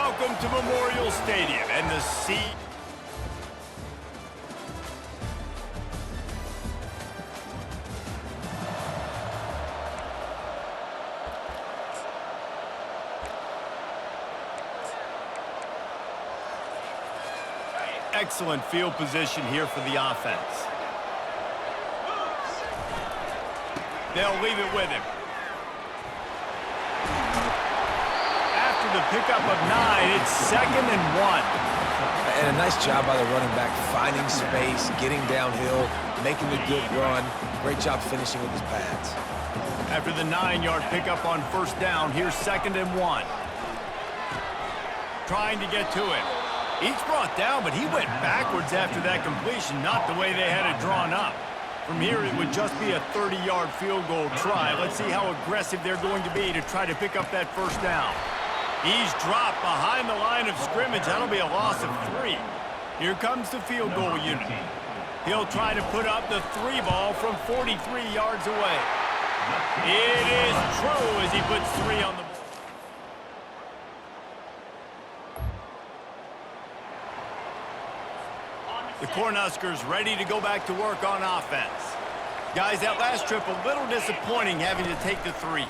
Welcome to Memorial Stadium and the sea. Excellent field position here for the offense. They'll leave it with him. After the pickup of 9, it's 2nd and 1. And a nice job by the running back, finding space, getting downhill, making a good run. Great job finishing with his pads. After the 9-yard pickup on 1st down, here's 2nd and 1. Trying to get to him. He's brought down, but he went backwards after that completion, not the way they had it drawn up. From here, it would just be a 30-yard field goal try. Let's see how aggressive they're going to be to try to pick up that 1st down. He's dropped behind the line of scrimmage. That'll be a loss of 3. Here comes the field goal unit. He'll try to put up the 3 ball from 43 yards away. It is true as he puts 3 on the board. The Cornhuskers ready to go back to work on offense. Guys, that last trip a little disappointing having to take the 3.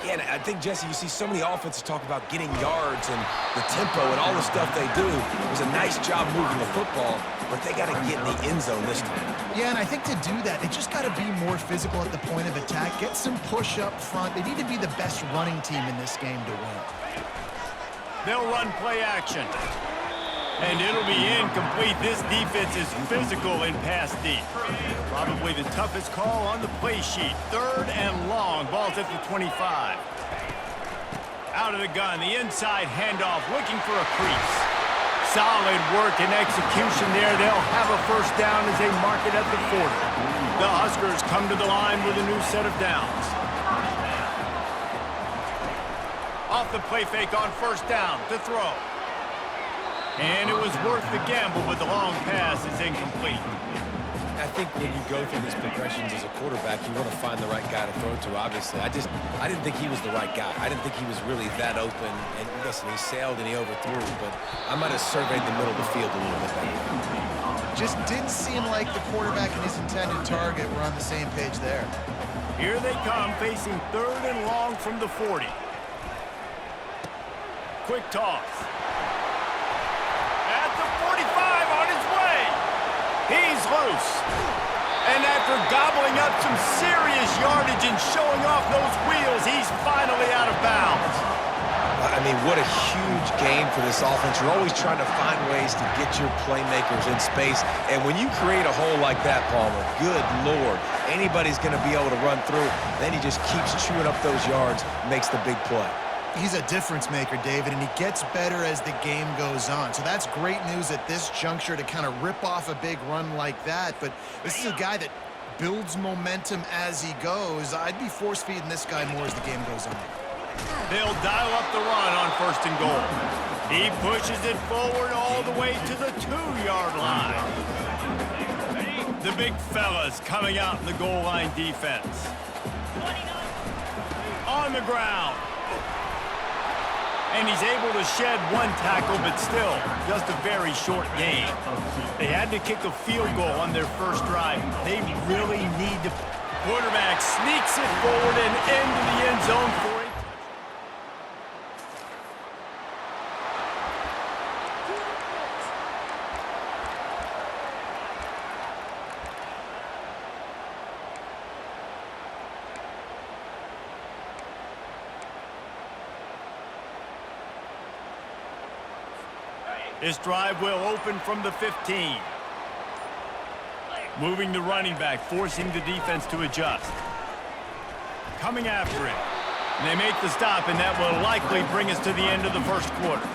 Yeah, and I think, Jesse, you see so many offenses talk about getting yards and the tempo and all the stuff they do. It was a nice job moving the football, but they got to get in the end zone this time. Yeah, and I think to do that, they just got to be more physical at the point of attack, get some push up front. They need to be the best running team in this game to win. They'll run play action. And it'll be incomplete. This defense is physical in pass deep. Probably the toughest call on the play sheet. 3rd and long. Ball's at the 25. Out of the gun. The inside handoff. Looking for a crease. Solid work and execution there. They'll have a 1st down as they mark it at the 40. The Huskers come to the line with a new set of downs. Off the play fake on 1st down to throw. And it was worth the gamble, but the long pass is incomplete. I think when you go through these progressions as a quarterback, you want to find the right guy to throw to, obviously. I didn't think he was the right guy. I didn't think he was really that open. And listen, he sailed and he overthrew, but I might have surveyed the middle of the field a little bit better. Just didn't seem like the quarterback and his intended target were on the same page there. Here they come, facing 3rd and long from the 40. Quick toss. He's loose. And after gobbling up some serious yardage and showing off those wheels, he's finally out of bounds. I mean, what a huge game for this offense. You're always trying to find ways to get your playmakers in space. And when you create a hole like that, Palmer, good Lord, anybody's going to be able to run through. Then he just keeps chewing up those yards, makes the big play. He's a difference maker, David, and he gets better as the game goes on. So that's great news at this juncture to kind of rip off a big run like that. But this is a guy that builds momentum as he goes. I'd be force-feeding this guy more as the game goes on. They'll dial up the run on 1st and goal. He pushes it forward all the way to the 2-yard line. The big fellas coming out in the goal line defense. On the ground. And he's able to shed 1 tackle, but still, just a very short game. They had to kick a field goal on their 1st drive. They really need to. Quarterback sneaks it forward and into the end zone for it. This drive will open from the 15. Moving the running back, forcing the defense to adjust. Coming after him. And they make the stop, and that will likely bring us to the end of the 1st quarter.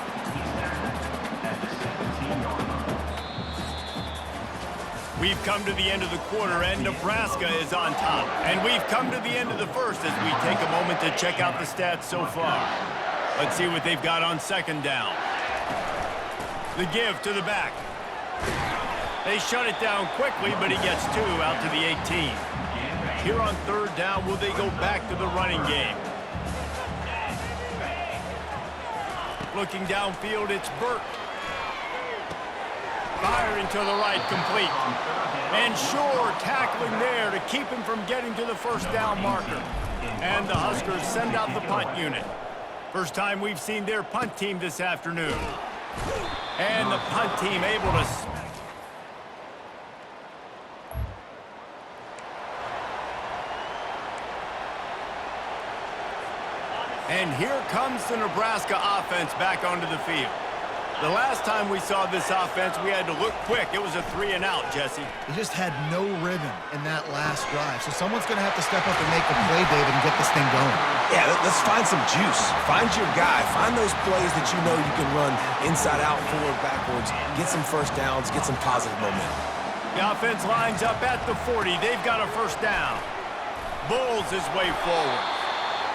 We've come to the end of the quarter, and Nebraska is on top. And we've come to the end of the 1st as we take a moment to check out the stats so far. Let's see what they've got on 2nd down. The give to the back. They shut it down quickly, but he gets 2 out to the 18. Here on 3rd down, will they go back to the running game? Looking downfield, it's Burt. Firing to the right, complete. And Shore tackling there to keep him from getting to the first down marker. And the Huskers send out the punt unit. First time we've seen their punt team this afternoon. And the punt team able to... And here comes the Nebraska offense back onto the field. The last time we saw this offense, we had to look quick. It was a 3-and-out, Jesse. He just had no rhythm in that last drive. So someone's going to have to step up and make a play, David, and get this thing going. Yeah, let's find some juice. Find your guy. Find those plays that you know you can run inside out, forward, backwards. Get some first downs. Get some positive momentum. The offense lines up at the 40. They've got a first down. Bulls his way forward.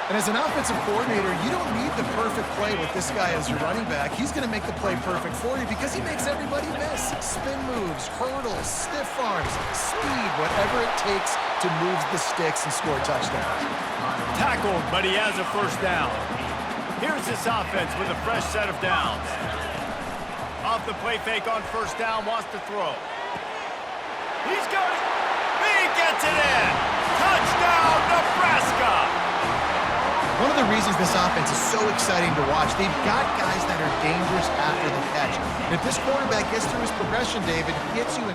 And as an offensive coordinator, you don't need the perfect play with this guy as your running back. He's going to make the play perfect for you because he makes everybody miss. Spin moves, hurdles, stiff arms, speed, whatever it takes to move the sticks and score touchdowns. Tackled, but he has a first down. Here's this offense with a fresh set of downs. Off the play fake on first down, wants to throw. He's got it. He gets it in. Touchdown, Nebraska. One of the reasons this offense is so exciting to watch, they've got guys that are dangerous after the catch. And if this quarterback gets through his progression, David, he hits you in...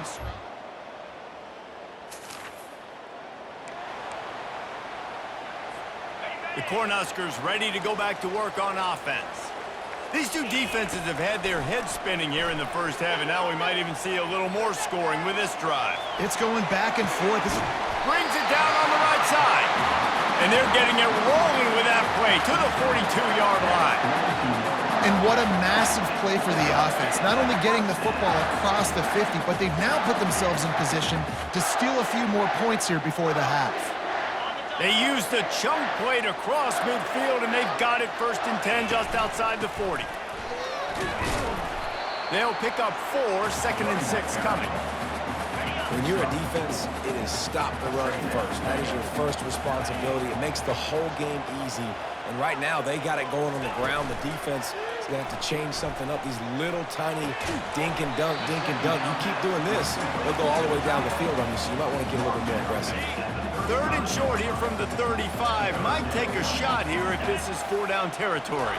The Cornhuskers ready to go back to work on offense. These two defenses have had their heads spinning here in the first half, and now we might even see a little more scoring with this drive. It's going back and forth. Brings it down on the right side. And they're getting it rolling with that play to the 42-yard line. And what a massive play for the offense. Not only getting the football across the 50, but they've now put themselves in position to steal a few more points here before the half. They used a chunk play to cross midfield, and they've got it first and 10 just outside the 40. They'll pick up 4, second and 6 coming. When you're a defense, it is stop the run first. That is your first responsibility. It makes the whole game easy. And right now, they got it going on the ground. The defense is going to have to change something up. These little tiny dink and dunk, dink and dunk. You keep doing this, they'll go all the way down the field on you, so you might want to get a little bit more aggressive. Third and short here from the 35. Might take a shot here if this is 4-down territory.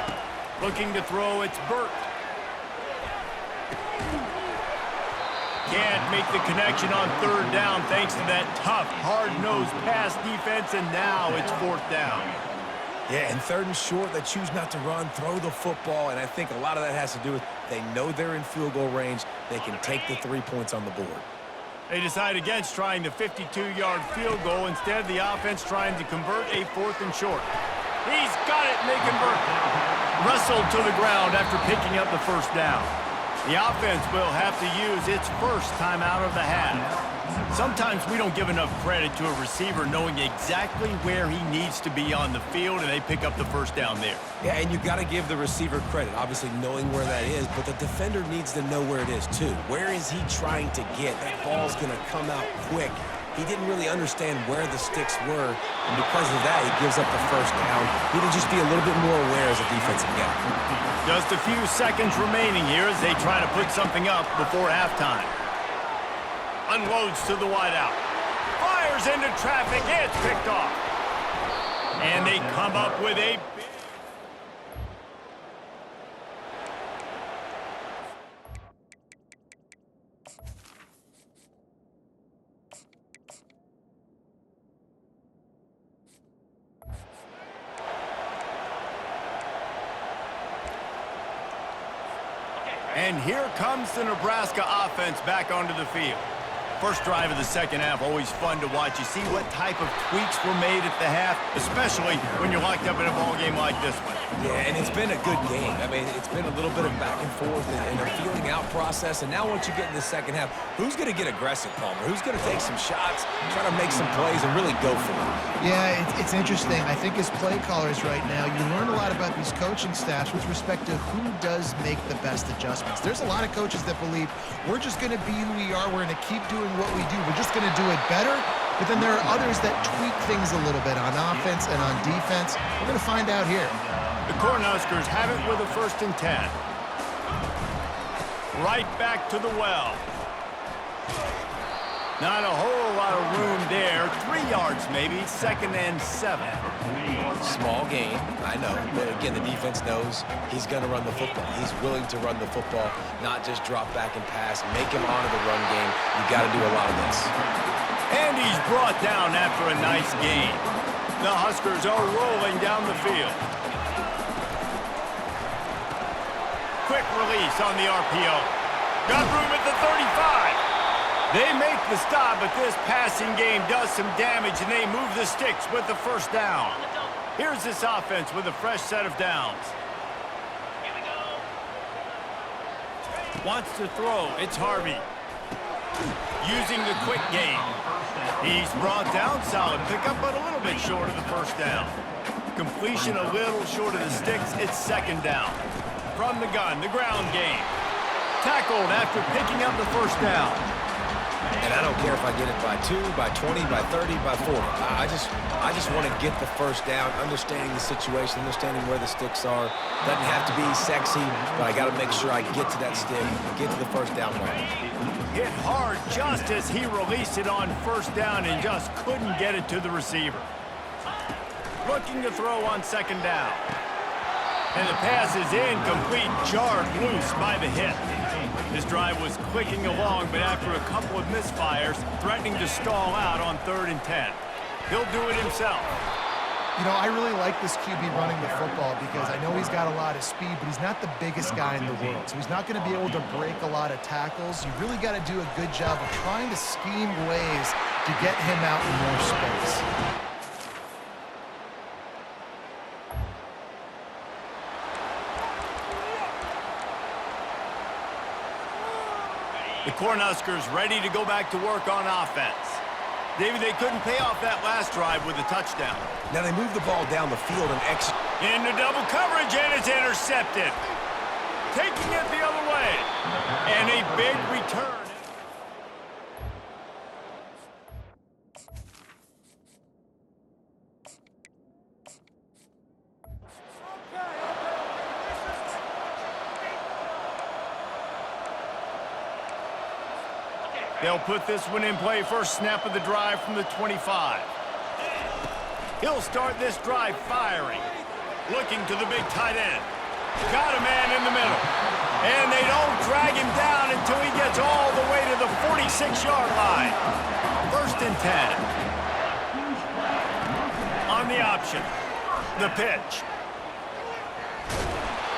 Looking to throw, it's Burt. Can't make the connection on third down thanks to that tough, hard-nosed pass defense, and now it's 4th down. Yeah, and third and short, they choose not to run, throw the football, and I think a lot of that has to do with they know they're in field goal range. They can take the 3 points on the board. They decide against trying the 52-yard field goal. Instead, the offense trying to convert a 4th and short. He's got it, and they convert. Wrestled to the ground after picking up the first down. The offense will have to use its first timeout of the half. Sometimes we don't give enough credit to a receiver knowing exactly where he needs to be on the field, and they pick up the first down there. Yeah, and you got to give the receiver credit, obviously knowing where that is, but the defender needs to know where it is too. Where is he trying to get? That ball's going to come out quick. He didn't really understand where the sticks were, and because of that, he gives up the first down. He needed to just be a little bit more aware as a defensive guy. Just a few seconds remaining here as they try to put something up before halftime. Unloads to the wideout. Fires into traffic. It's picked off. And they come up with a... And here comes the Nebraska offense back onto the field. First drive of the second half, always fun to watch. You see what type of tweaks were made at the half, especially when you're locked up in a ball game like this one. Yeah, and it's been a good game. I mean, it's been a little bit of back and forth and a feeling out process. And now once you get in the second half, who's going to get aggressive, Palmer? Who's going to take some shots, try to make some plays, and really go for it? Yeah, it's interesting. I think as play callers right now, you learn a lot about these coaching staffs with respect to who does make the best adjustments. There's a lot of coaches that believe we're just going to be who we are. We're going to keep doing what we do. We're just going to do it better. But then there are others that tweak things a little bit on offense and on defense. We're going to find out here. The Cornhuskers have it with a 1st and 10. Right back to the well. Not a whole lot of room there. 3 yards maybe. 2nd and 7. Small gain, I know. But again, the defense knows he's going to run the football. He's willing to run the football, not just drop back and pass. Make him honor the run game. You got to do a lot of this. And he's brought down after a nice gain. The Huskers are rolling down the field. Quick release on the RPO. Got room at the 35. They make the stop, but this passing game does some damage, and they move the sticks with the 1st down. Here's this offense with a fresh set of downs. Wants to throw. It's Harvey. Using the quick game. He's brought down. Solid pickup, but a little bit short of the 1st down. Completion a little short of the sticks. It's 2nd down. From the gun, the ground game. Tackled after picking up the 1st down. And I don't care if I get it by 2, by 20, by 30, by 40. I just want to get the 1st down, understanding the situation, understanding where the sticks are. Doesn't have to be sexy, but I got to make sure I get to that stick, get to the 1st down mark. Hit hard just as he released it on 1st down and just couldn't get it to the receiver. Looking to throw on 2nd down. And the pass is incomplete, jarred loose by the hit. This drive was clicking along, but after a couple of misfires, threatening to stall out on 3rd and 10. He'll do it himself. You know, I really like this QB running the football because I know he's got a lot of speed, but he's not the biggest guy in the world. So he's not going to be able to break a lot of tackles. You really got to do a good job of trying to scheme ways to get him out in more space. The Cornhuskers ready to go back to work on offense. David, they couldn't pay off that last drive with a touchdown. Now they move the ball down the field and into double coverage, and it's intercepted. Taking it the other way. And a big return. They'll put this one in play. 1st snap of the drive from the 25. He'll start this drive firing. Looking to the big tight end. Got a man in the middle. And they don't drag him down until he gets all the way to the 46-yard line. 1st and 10. On the option. The pitch.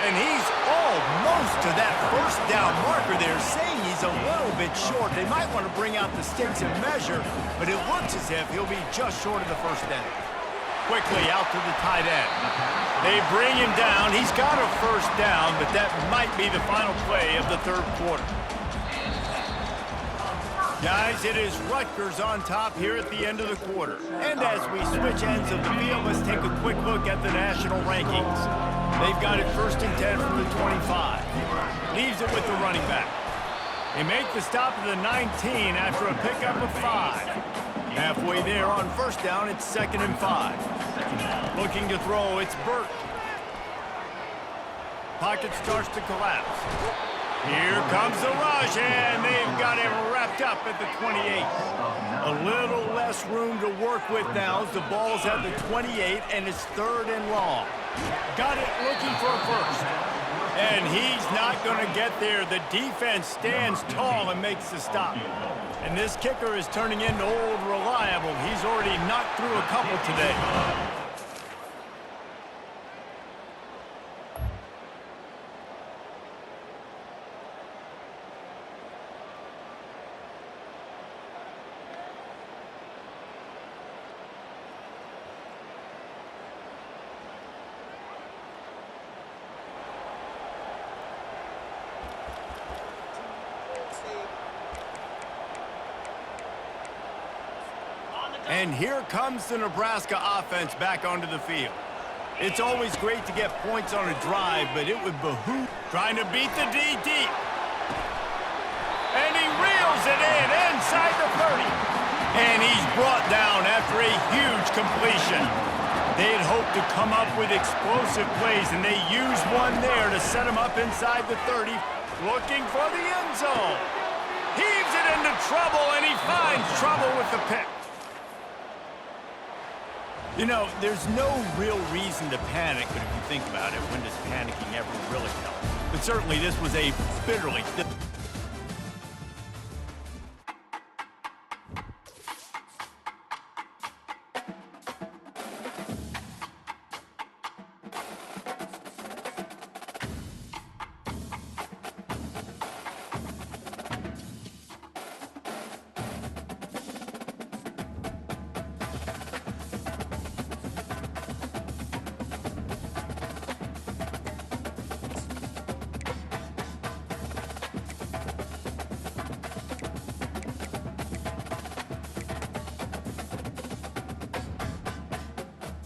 And he's almost to that 1st down marker there, saying he's a little bit short. They might want to bring out the sticks and measure, but it looks as if he'll be just short of the 1st down. Quickly out to the tight end. They bring him down. He's got a 1st down, but that might be the final play of the 3rd quarter. Guys, it is Rutgers on top here at the end of the quarter. And as we switch ends of the field, let's take a quick look at the national rankings. They've got it 1st and 10 from the 25. Leaves it with the running back. They make the stop at the 19 after a pickup of 5. Halfway there on 1st down, it's 2nd and 5. Looking to throw, it's Burt. Pocket starts to collapse. Here comes the rush, and they've got him wrapped up at the 28. A little less room to work with now as the ball's at the 28, and it's 3rd and long. Got it looking for a 1st. And he's not going to get there. The defense stands tall and makes the stop. And this kicker is turning into old reliable. He's already knocked through a couple today. And here comes the Nebraska offense back onto the field. It's always great to get points on a drive, but it would behoove trying to beat the D deep. And he reels it in inside the 30. And he's brought down after a huge completion. They had hoped to come up with explosive plays, and they used one there to set them up inside the 30, looking for the end zone. Heaves it into trouble, and he finds trouble with the pick. You know, there's no real reason to panic, but if you think about it, when does panicking ever really help? But certainly this was a bitterly